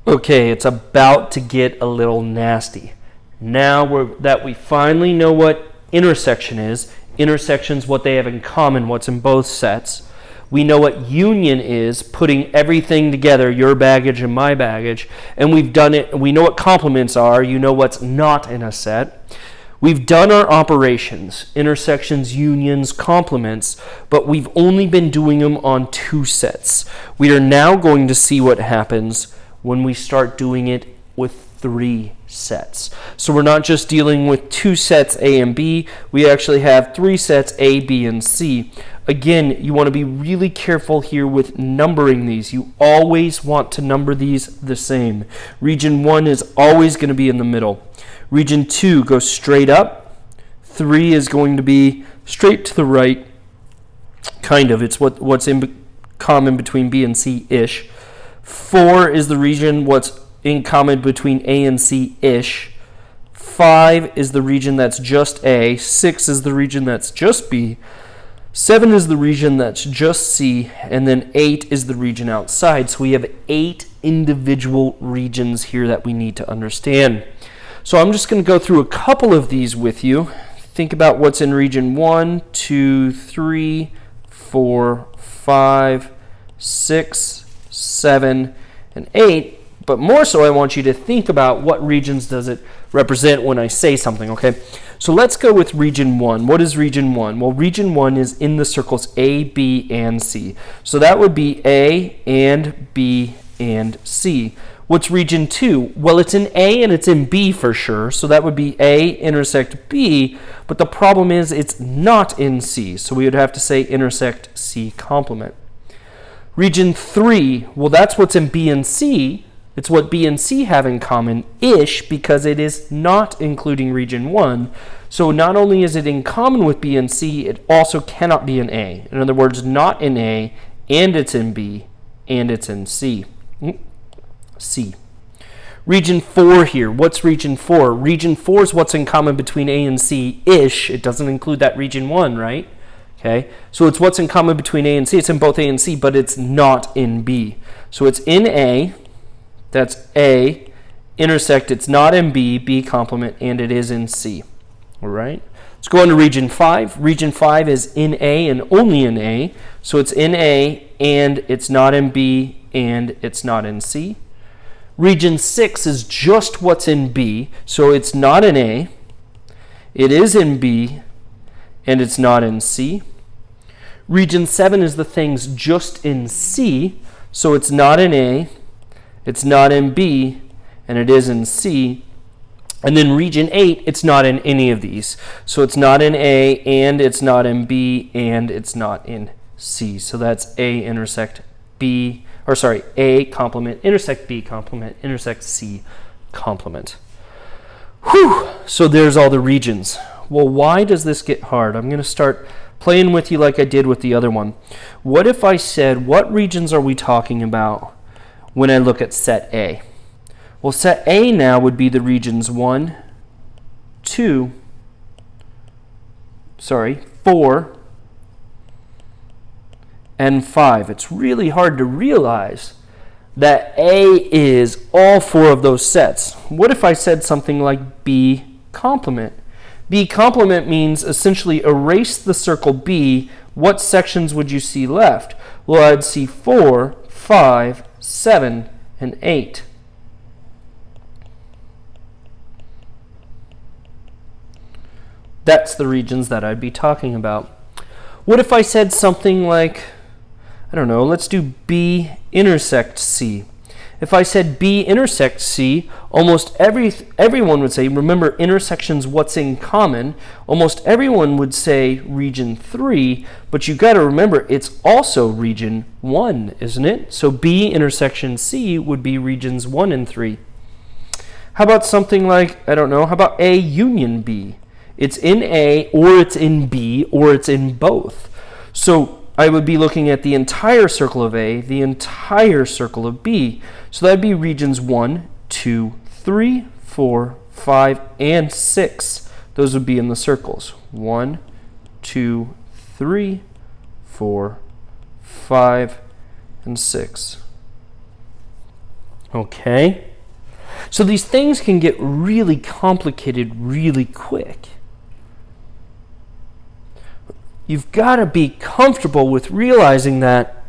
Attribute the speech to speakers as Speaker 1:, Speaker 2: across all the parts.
Speaker 1: Okay, it's about to get a little nasty. Now that we finally know what intersection is, intersection's what they have in common, what's in both sets. We know what union is, putting everything together, your baggage and my baggage, and we've done it. We know what complements are, you know what's not in a set. We've done our operations, intersections, unions, complements, but we've only been doing them on 2 sets. We are now going to see what happens when we start doing it with 3 sets. So we're not just dealing with 2 sets A and B, we actually have 3 sets A, B, and C. Again, you want to be really careful here with numbering these. You always want to number these the same. Region 1 is always going to be in the middle. Region 2 goes straight up. 3 is going to be straight to the right. Kind of. It's what's in common between B and C-ish. 4 is the region what's in common between A and C-ish. 5 is the region that's just A. 6 is the region that's just B. 7 is the region that's just C. And then 8 is the region outside. So we have 8 individual regions here that we need to understand. So I'm just going to go through a couple of these with you. Think about what's in region 1, 2, 3, 4, 5, 6, 7, and 8. But more so, I want you to think about what regions does it represent when I say something, okay? So let's go with region 1. What is region 1? Well, region 1 is in the circles A, B, and C. So that would be A and B and C. What's region 2? Well, it's in A and it's in B for sure. So that would be A intersect B. But the problem is it's not in C. So we would have to say intersect C complement. Region 3, well, that's what's in B and C. It's what B and C have in common-ish because it is not including region 1. So not only is it in common with B and C, it also cannot be in A. In other words, not in A, and it's in B, and it's in C. C. Region 4 here. What's region 4? Region 4 is what's in common between A and C-ish. It doesn't include that region 1, right? Okay, so it's what's in common between A and C. It's in both A and C, but it's not in B. So it's in A. That's A, intersect, it's not in B, B complement, and it is in C. All right? Let's go on to region 5. Region 5 is in A and only in A. So it's in A, and it's not in B, and it's not in C. Region 6 is just what's in B. So it's not in A, it is in B, and it's not in C. Region 7 is the things just in C. So it's not in A, it's not in B, and it is in C. And then region 8, it's not in any of these. So it's not in A, and it's not in B, and it's not in C. So that's A intersect B, or sorry, A complement, intersect B complement, intersect C complement. Whew! So there's all the regions. Well, why does this get hard? I'm going to start playing with you like I did with the other one. What if I said, what regions are we talking about when I look at set A? Well, set A now would be the regions 4, and 5. It's really hard to realize that A is all 4 of those sets. What if I said something like B complement? B complement means essentially erase the circle B. What sections would you see left? Well, I'd see 4, 5, 7, and 8. That's the regions that I'd be talking about. What if I said something like, I don't know, let's do B intersect C. If I said B intersect C, almost everyone would say, remember intersections, what's in common, almost everyone would say region 3, but you've got to remember it's also region 1, isn't it? So B intersection C would be regions 1 and 3. How about something like, I don't know, how about A union B? It's in A, or it's in B, or it's in both. So I would be looking at the entire circle of A, the entire circle of B. So that'd be regions 1, 2, 3, 4, 5, and 6. Those would be in the circles. 1, 2, 3, 4, 5, and 6. Okay? So these things can get really complicated really quick. You've got to be comfortable with realizing that,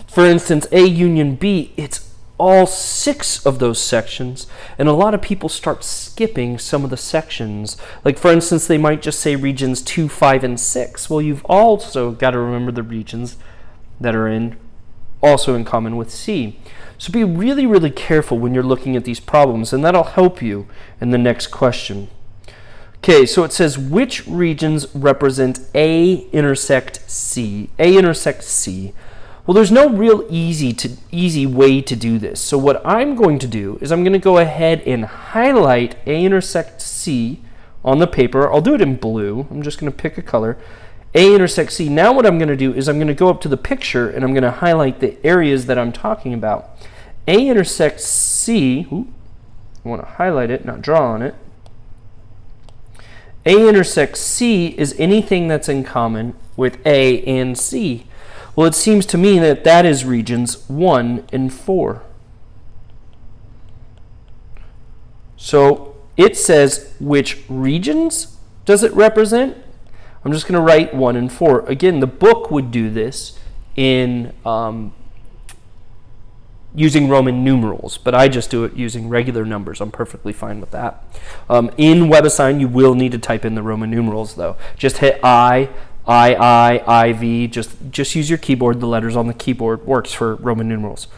Speaker 1: for instance, A union B, it's all 6 of those sections, and a lot of people start skipping some of the sections. Like, for instance, they might just say regions 2, 5, and 6. Well, you've also got to remember the regions that are also in common with C. So be really, really careful when you're looking at these problems, and that'll help you in the next question. Okay, so it says, which regions represent A intersect C? A intersect C. Well, there's no real easy way to do this. So what I'm going to do is I'm going to go ahead and highlight A intersect C on the paper. I'll do it in blue. I'm just going to pick a color. A intersect C. Now what I'm going to do is I'm going to go up to the picture and I'm going to highlight the areas that I'm talking about. A intersect C. I want to highlight it, not draw on it. A intersect C is anything that's in common with A and C. Well, it seems to me that that is regions 1 and 4. So it says which regions does it represent? I'm just going to write 1 and 4. Again, the book would do this in using Roman numerals, but I just do it using regular numbers. I'm perfectly fine with that. In WebAssign, you will need to type in the Roman numerals, though. Just hit IV, just use your keyboard. The letters on the keyboard works for Roman numerals.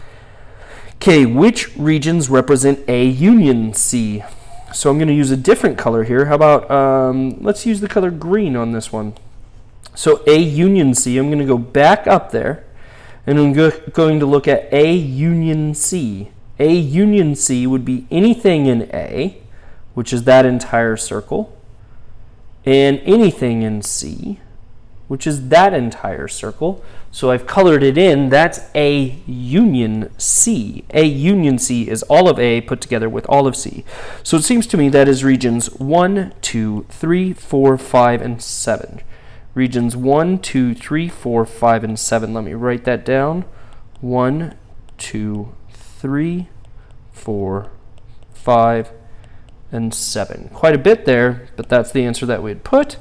Speaker 1: Okay, which regions represent A union C? So I'm going to use a different color here. How about, let's use the color green on this one. So A union C, I'm going to go back up there, and I'm going to look at A union C. A union C would be anything in A, which is that entire circle, and anything in C, which is that entire circle. So I've colored it in. That's A union C. A union C is all of A put together with all of C. So it seems to me that is regions 1, 2, 3, 4, 5, and 7. Regions 1, 2, 3, 4, 5, and 7. Let me write that down. 1, 2, 3, 4, 5, and 7. Quite a bit there, but that's the answer that we'd put.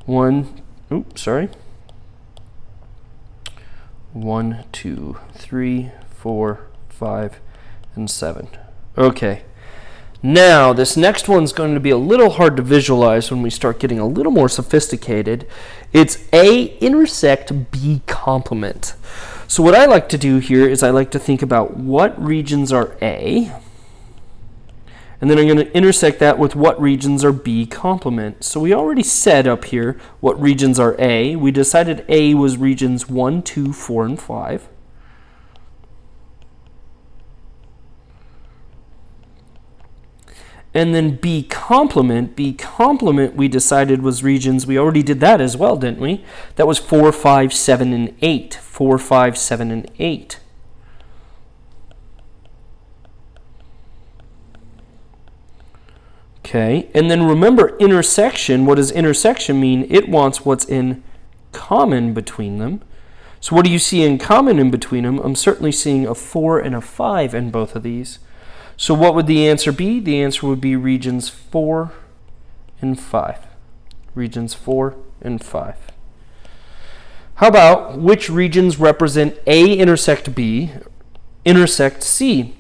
Speaker 1: 1, 2, 3, 4, 5, and 7. Okay. Now, this next one's going to be a little hard to visualize when we start getting a little more sophisticated. It's A intersect B complement. So what I like to do here is I like to think about what regions are A, and then I'm going to intersect that with what regions are B complement. So we already said up here what regions are A. We decided A was regions 1, 2, 4, and 5. And then B complement we decided was regions, we already did that as well, didn't we? That was 4, 5, 7, and 8. 4, 5, 7, and 8. Okay, and then remember intersection. What does intersection mean? It wants what's in common between them. So what do you see in common in between them? I'm certainly seeing a 4 and a 5 in both of these. So what would the answer be? The answer would be regions 4 and 5. Regions 4 and 5. How about which regions represent A intersect B, intersect C?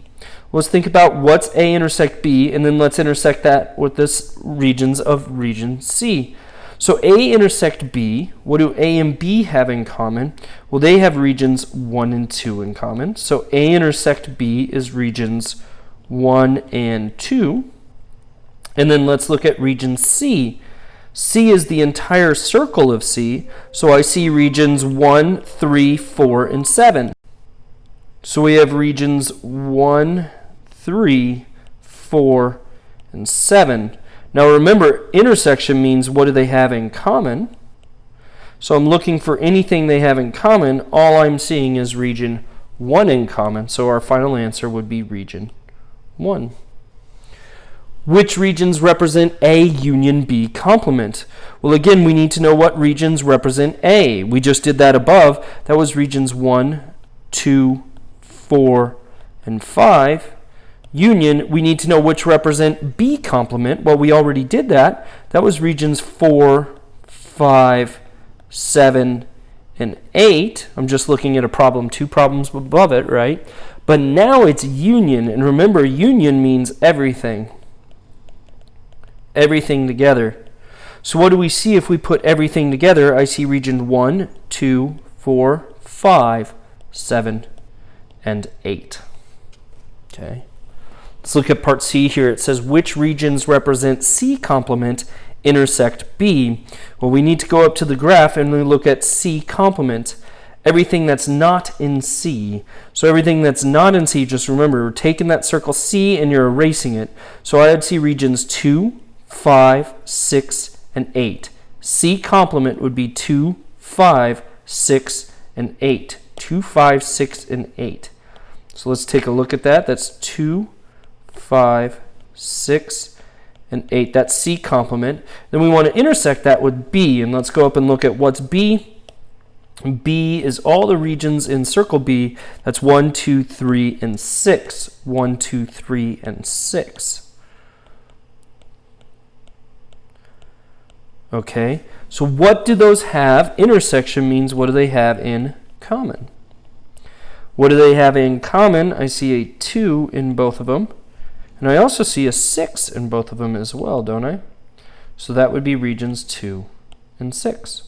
Speaker 1: Let's think about what's A intersect B, and then let's intersect that with this regions of region C. So A intersect B, what do A and B have in common? Well, they have regions 1 and 2 in common. So A intersect B is regions 1 and 2. And then let's look at region C. C is the entire circle of C, so I see regions 1, 3, 4, and 7. So we have regions 1, 3, 4, and 7. Now remember, intersection means what do they have in common? So I'm looking for anything they have in common. All I'm seeing is region 1 in common, so our final answer would be region 1. Which regions represent A union B complement? Well, again, we need to know what regions represent A. We just did that above. That was regions 1, 2, 4, and 5. union, we need to know which represent B complement. Well, we already did that. That was regions 4, 5, 7, and 8. I'm just looking at a problem 2 problems above it, right? But now it's union, and remember, union means everything. Everything together. So what do we see if we put everything together? I see region 1, 2, 4, 5, 7, and 8. Okay. Let's look at part C here. It says, which regions represent C complement intersect B? Well, we need to go up to the graph and we look at C complement. Everything that's not in C. So everything that's not in C, just remember, we're taking that circle C and you're erasing it. So I'd see regions 2, 5, 6, and 8. C complement would be 2, 5, 6, and 8. 2, 5, 6, and 8. So let's take a look at that. That's 2, 5, 6, and 8. That's C complement. Then we want to intersect that with B, and let's go up and look at what's B. B is all the regions in circle B. That's 1, 2, 3, and 6. 1, 2, 3, and 6. Okay, so what do those have? Intersection means what do they have in common? What do they have in common? I see a 2 in both of them. And I also see a 6 in both of them as well, don't I? So that would be regions 2 and 6.